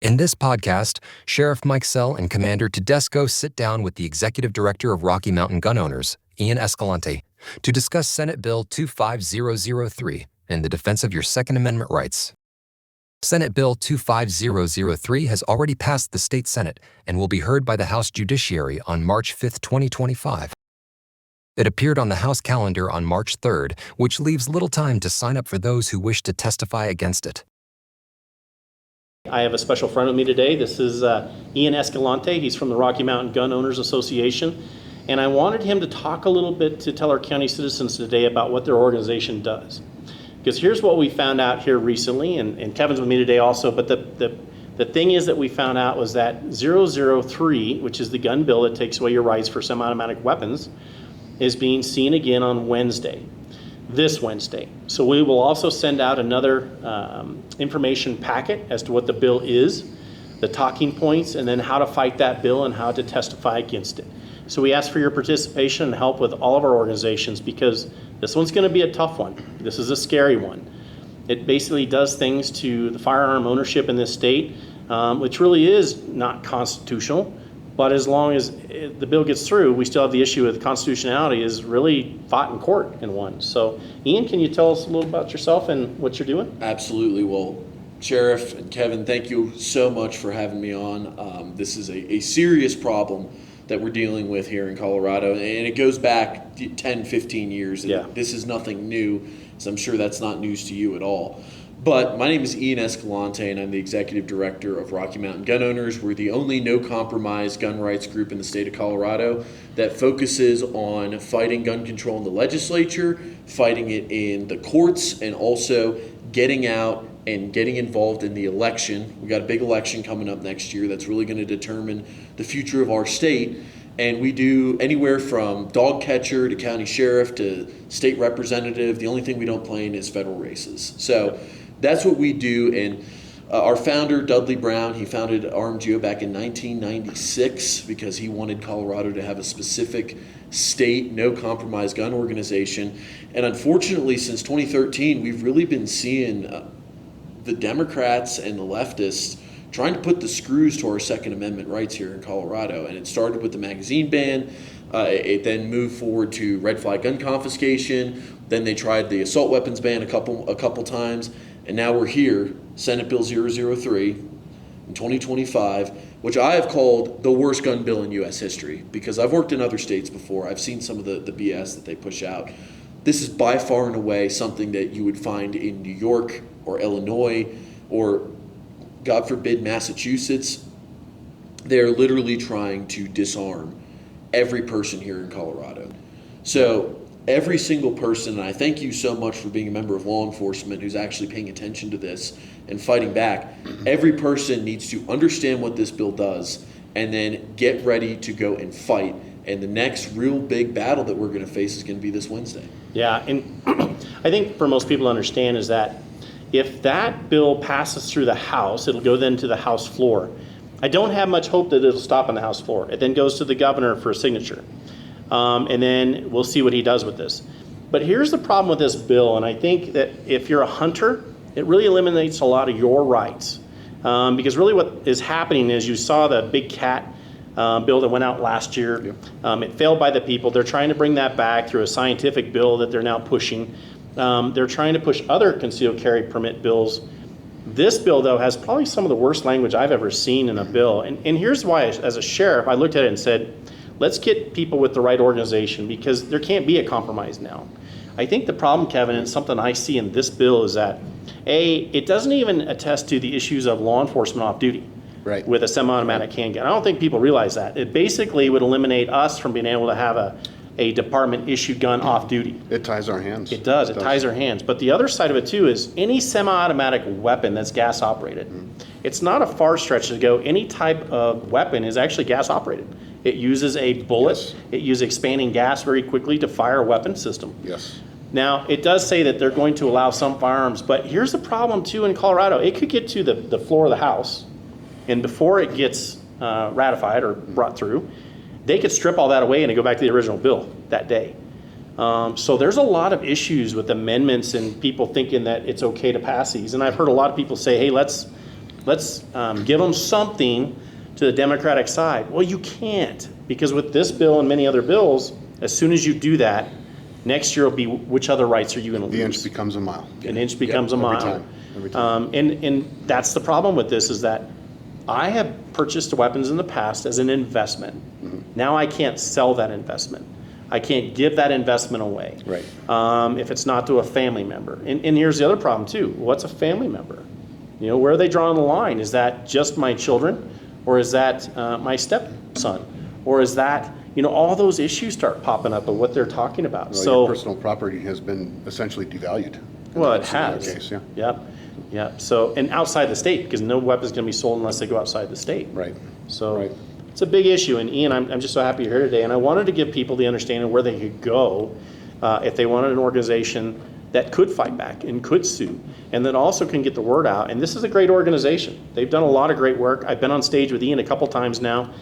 In this podcast, Sheriff Mike Sell and Commander Tedesco sit down with the Executive Director of Rocky Mountain Gun Owners, Ian Escalante, to discuss Senate Bill 25003 in the defense of your Second Amendment rights. Senate Bill 25003 has already passed the state Senate and will be heard by the House Judiciary on March 5, 2025. It appeared on the House calendar on March 3rd, which leaves little time to sign up for those who wish to testify against it. I have a special friend with me today. This is Ian Escalante. He's from the Rocky Mountain Gun Owners Association. And I wanted him to talk a little bit to Teller County citizens today about what their organization does. Because here's what we found out here recently, and Kevin's with me today also, but the thing is that we found out was that 003, which is the gun bill that takes away your rights for semi-automatic weapons, is being seen again on Wednesday. This Wednesday. So we will also send out another information packet as to what the bill is, the talking points, and then how to fight that bill and how to testify against it. So we ask for your participation and help with all of our organizations because this one's going to be a tough one. This is a scary one. It basically does things to the firearm ownership in this state, which really is not constitutional. But as long as the bill gets through, we still have the issue with constitutionality is really fought in court and won. So, Ian, can you tell us a little about yourself and what you're doing? Absolutely. Well, Sheriff and Kevin, thank you so much for having me on. This is a serious problem that we're dealing with here in Colorado, and it goes back 10, 15 years. Yeah. This is nothing new, so I'm sure that's not news to you at all. But my name is Ian Escalante, and I'm the Executive Director of Rocky Mountain Gun Owners. We're the only no-compromise gun rights group in the state of Colorado that focuses on fighting gun control in the legislature, fighting it in the courts, and also getting out and getting involved in the election. We got a big election coming up next year that's really going to determine the future of our state. And we do anywhere from dog catcher to county sheriff to state representative. The only thing we don't play in is federal races. So that's what we do. And our founder, Dudley Brown, he founded RMGO back in 1996 because he wanted Colorado to have a specific state, no-compromise gun organization. And unfortunately, since 2013, we've really been seeing the Democrats and the leftists trying to put the screws to our Second Amendment rights here in Colorado. And it started with the magazine ban. It then moved forward to red flag gun confiscation. Then they tried the assault weapons ban a couple times. And now we're here, Senate Bill 003 in 2025, which I have called the worst gun bill in U.S. history because I've worked in other states before. I've seen some of the BS that they push out. This is by far and away something that you would find in New York or Illinois or, God forbid, Massachusetts. They're literally trying to disarm every person here in Colorado. So every single person, and I thank you so much for being a member of law enforcement who's actually paying attention to this and fighting back. Every person needs to understand what this bill does and then get ready to go and fight. And the next real big battle that we're going to face is going to be this Wednesday. Yeah, and I think for most people to understand is that if that bill passes through the House, it'll go then to the House floor. I don't have much hope that it'll stop on the House floor. It then goes to the governor for a signature. And then we'll see what he does with this. But here's the problem with this bill, and I think that if you're a hunter, it really eliminates a lot of your rights. Because really what is happening is you saw the big cat bill that went out last year. Yeah. It failed by the people. They're trying to bring that back through a scientific bill that they're now pushing. They're trying to push other concealed carry permit bills. This bill, though, has probably some of the worst language I've ever seen in a bill. And here's why, as a sheriff, I looked at it and said, let's get people with the right organization because there can't be a compromise now. I think the problem, Kevin, and something I see in this bill is that, A, it doesn't even attest to the issues of law enforcement off duty with a semi-automatic handgun. I don't think people realize that. It basically would eliminate us from being able to have a department-issued gun off duty. It ties our hands. It does. It ties our hands. But the other side of it, too, is any semi-automatic weapon that's gas-operated, it's not a far stretch to go. Any type of weapon is actually gas-operated. It uses a bullet. Yes. It uses expanding gas very quickly to fire a weapon system. Yes. Now, it does say that they're going to allow some firearms, but here's the problem, too, in Colorado. It could get to the floor of the House, and before it gets ratified or brought through, they could strip all that away and go back to the original bill that day. So there's a lot of issues with amendments and people thinking that it's okay to pass these. And I've heard a lot of people say, hey, let's let's give them something to the Democratic side. Well, you can't, because with this bill and many other bills, as soon as you do that, next year will be which other rights are you going to lose? The inch becomes a mile. An inch becomes a every mile. time, every time. And that's the problem with this, is that I have purchased weapons in the past as an investment. Mm-hmm. Now I can't sell that investment. I can't give that investment away. Right. If it's not to a family member. And here's the other problem too. What's a family member? Where are they drawing the line? Is that just my children? Or is that my stepson? Or is that, all those issues start popping up of what they're talking about. Well, So your personal property has been essentially devalued. in Well, that it particular has. Case, yeah. Yep. So, and outside the state, because no weapon's going to be sold unless they go outside the state. Right. So Right. it's a big issue. And Ian, I'm just so happy you're here today. And I wanted to give people the understanding of where they could go if they wanted an organization that could fight back and could sue, and that also can get the word out. And this is a great organization. They've done a lot of great work. I've been on stage with Ian a couple times now.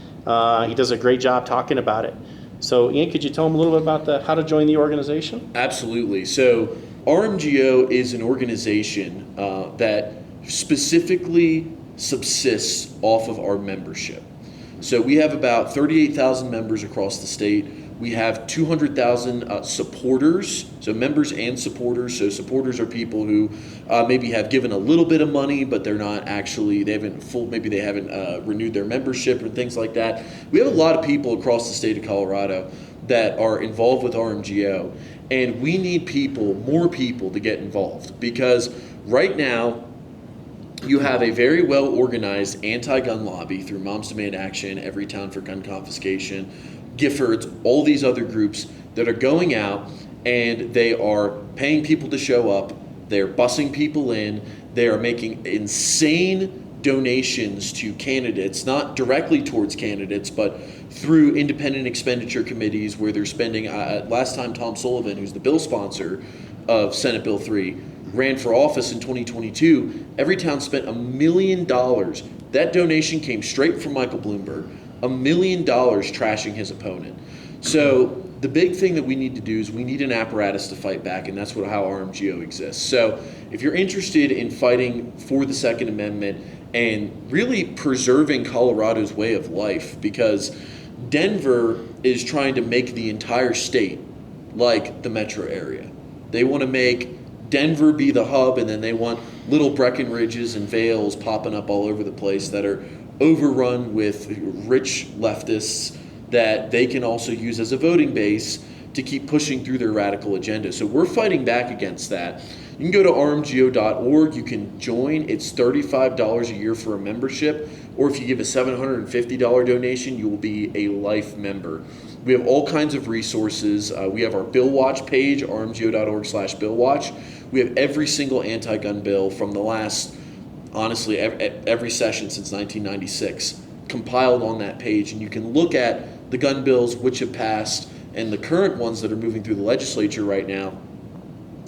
He does a great job talking about it. So Ian, could you tell them a little bit about how to join the organization? Absolutely. So RMGO is an organization that specifically subsists off of our membership. So we have about 38,000 members across the state. We have 200,000 supporters, so members and supporters. So supporters are people who maybe have given a little bit of money, but they're not actually, maybe they haven't renewed their membership or things like that. We have a lot of people across the state of Colorado that are involved with RMGO, and we need more people to get involved, because right now you have a very well organized anti-gun lobby through Moms Demand Action, Everytown for Gun Confiscation, Giffords, all these other groups that are going out and they are paying people to show up. They're bussing people in. They are making insane donations to candidates, not directly towards candidates, but through independent expenditure committees where they're spending. Last time Tom Sullivan, who's the bill sponsor of Senate Bill 3, ran for office in 2022, Everytown spent $1 million. That donation came straight from Michael Bloomberg. $1 million trashing his opponent. So the big thing that we need to do is we need an apparatus to fight back, and that's how RMGO exists. So if you're interested in fighting for the Second Amendment and really preserving Colorado's way of life, because Denver is trying to make the entire state like the metro area. They want to make Denver be the hub, and then they want little Breckenridges and Vales popping up all over the place that are overrun with rich leftists that they can also use as a voting base to keep pushing through their radical agenda. So we're fighting back against that. You can go to rmgo.org. You can join. It's $35 a year for a membership, or if you give a $750 donation, you will be a life member. We have all kinds of resources. We have our Bill Watch page, rmgo.org/BillWatch. We have every single anti-gun bill from the last, honestly, every session since 1996 compiled on that page, and you can look at the gun bills which have passed and the current ones that are moving through the legislature right now.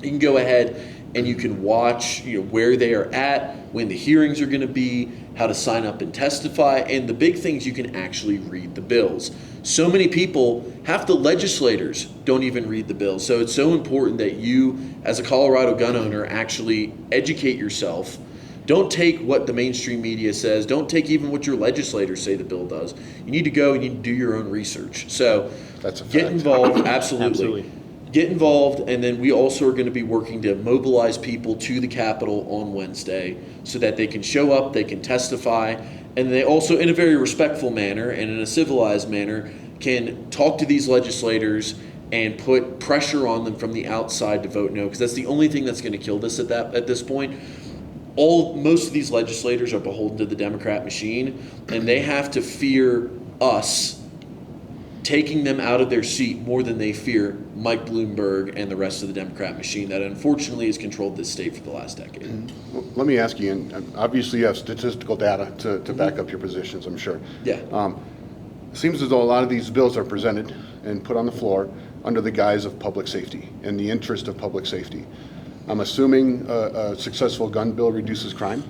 You can go ahead and you can watch where they are at, when the hearings are going to be, how to sign up and testify, and the big things, you can actually read the bills. So many people, half the legislators don't even read the bills. So it's so important that you, as a Colorado gun owner, actually educate yourself. Don't take what the mainstream media says. Don't take even what your legislators say the bill does. You need to go and you need to do your own research. So That's a fact. get involved. Absolutely. Absolutely. Get involved, and then we also are going to be working to mobilize people to the Capitol on Wednesday so that they can show up, they can testify, and they also, in a very respectful manner and in a civilized manner, can talk to these legislators and put pressure on them from the outside to vote no, because that's the only thing that's going to kill this at this point. Most of these legislators are beholden to the Democrat machine, and they have to fear us taking them out of their seat more than they fear Mike Bloomberg and the rest of the Democrat machine that unfortunately has controlled this state for the last decade. Well, let me ask you, and obviously you have statistical data to back up your positions, I'm sure. Yeah. It seems as though a lot of these bills are presented and put on the floor under the guise of public safety and the interest of public safety. I'm assuming a successful gun bill reduces crime?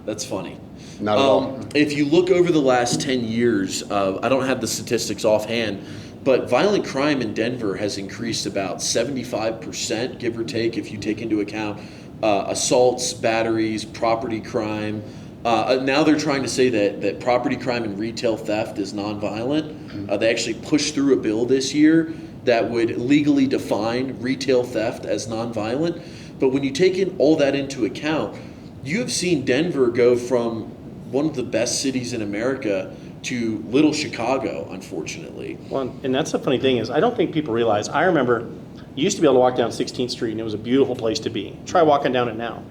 That's funny. Not at all. If you look over the last 10 years, I don't have the statistics offhand, but violent crime in Denver has increased about 75%, give or take, if you take into account assaults, batteries, property crime. Now they're trying to say that property crime and retail theft is nonviolent. They actually pushed through a bill this year that would legally define retail theft as nonviolent. But when you take in all that into account, you have seen Denver go from one of the best cities in America to little Chicago, unfortunately. Well, and that's the funny thing is, I don't think people realize, I remember you used to be able to walk down 16th Street and it was a beautiful place to be. Try walking down it now.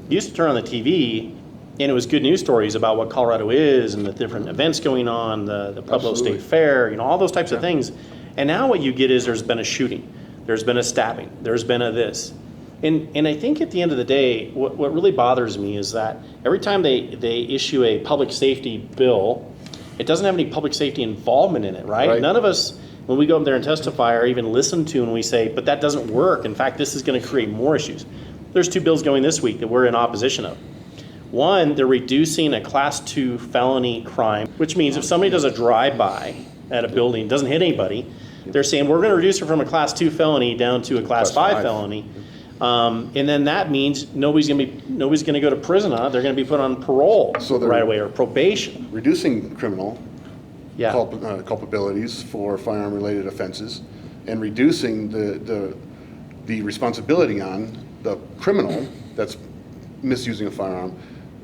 You used to turn on the TV and it was good news stories about what Colorado is and the different events going on, the Pueblo Absolutely. State Fair, all those types of things. And now what you get is there's been a shooting, there's been a stabbing, there's been a this. And I think at the end of the day, what really bothers me is that every time they issue a public safety bill, it doesn't have any public safety involvement in it, right? Right. None of us, when we go up there and testify or even listen to and we say, but that doesn't work. In fact, this is going to create more issues. There's 2 bills going this week that we're in opposition of. One, they're reducing a class 2 felony crime, which means if somebody does a drive-by at a building, doesn't hit anybody, they're saying we're going to reduce it from a class 2 felony down to a class 5 felony. And then that means nobody's going to go to prison on it. They're going to be put on parole So they're- right away or probation. Reducing criminal Yeah. culpabilities for firearm-related offenses, and reducing the responsibility on the criminal that's misusing a firearm,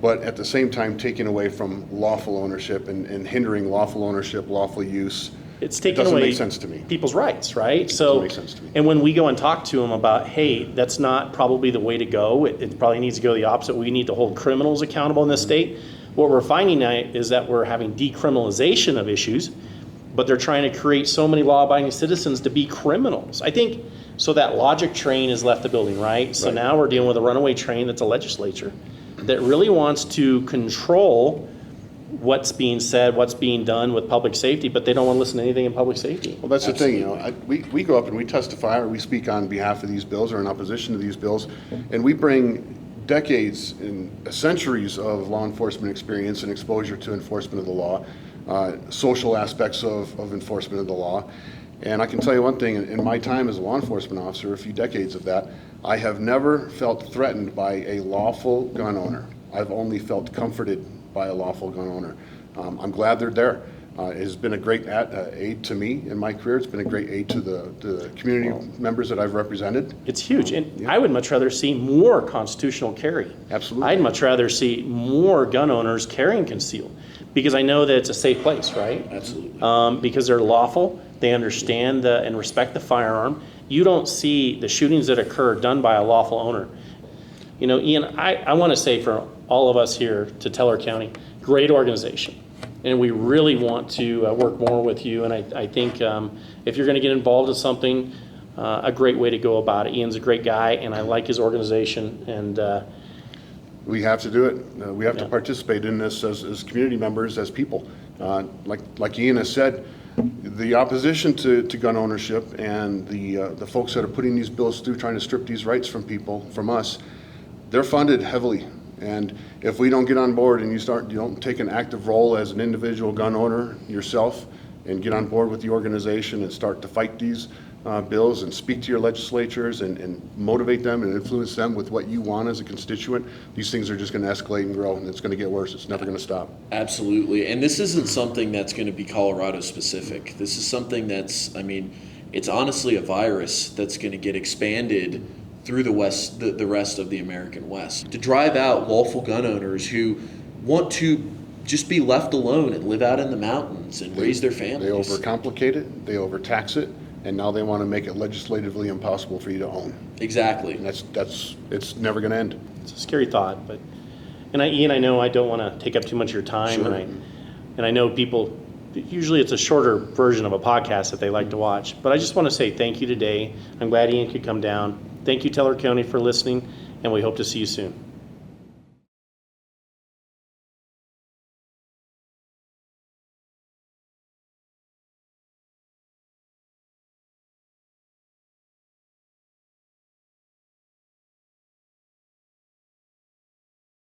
but at the same time taking away from lawful ownership and hindering lawful ownership, lawful use. It's It taking doesn't away make sense to me. people's rights, right? So, make sense to me. and when we go and talk to them about, hey, that's not probably the way to go. It probably needs to go the opposite. We need to hold criminals accountable in this state. What we're finding now is that we're having decriminalization of issues, but they're trying to create so many law-abiding citizens to be criminals. I think so that logic train has left the building, right? So Right. now we're dealing with a runaway train that's a legislature that really wants to control what's being said, what's being done with public safety, but they don't want to listen to anything in public safety. Well, that's the thing, we go up and we testify or we speak on behalf of these bills or in opposition to these bills, and we bring decades and centuries of law enforcement experience and exposure to enforcement of the law, social aspects of enforcement of the law. And I can tell you one thing, in my time as a law enforcement officer, a few decades of that, I have never felt threatened by a lawful gun owner. I've only felt comforted by a lawful gun owner. I'm glad they're there. It has been a great aid to me in my career. It's been a great aid to the community members that I've represented. It's huge, and I would much rather see more constitutional carry. Absolutely. I'd much rather see more gun owners carrying concealed, because I know that it's a safe place, right? Absolutely. Because they're lawful, they understand and respect the firearm. You don't see the shootings that occur done by a lawful owner. Ian, I want to say for all of us here to Teller County, great organization. And we really want to work more with you. And I think if you're going to get involved in something, a great way to go about it. Ian's a great guy, and I like his organization. And We have to do it. We have to Yeah. participate in this as community members, as people. Like Ian has said, the opposition to gun ownership and the folks that are putting these bills through, trying to strip these rights from people, from us, they're funded heavily. And if we don't get on board and you don't take an active role as an individual gun owner yourself and get on board with the organization and start to fight these bills and speak to your legislatures and motivate them and influence them with what you want as a constituent, these things are just going to escalate and grow, and it's going to get worse. It's never going to stop. Absolutely. And this isn't something that's going to be Colorado specific. This is something that's, it's honestly a virus that's going to get expanded through the rest of the American West. To drive out lawful gun owners who want to just be left alone and live out in the mountains and raise their families. They overcomplicate it, they overtax it, and now they want to make it legislatively impossible for you to own. Exactly. And it's never going to end. it's a scary thought. Ian, I know I don't want to take up too much of your time. Sure. And I know people, usually it's a shorter version of a podcast that they like to watch. But I just want to say thank you today. I'm glad Ian could come down. Thank you, Teller County, for listening, and we hope to see you soon.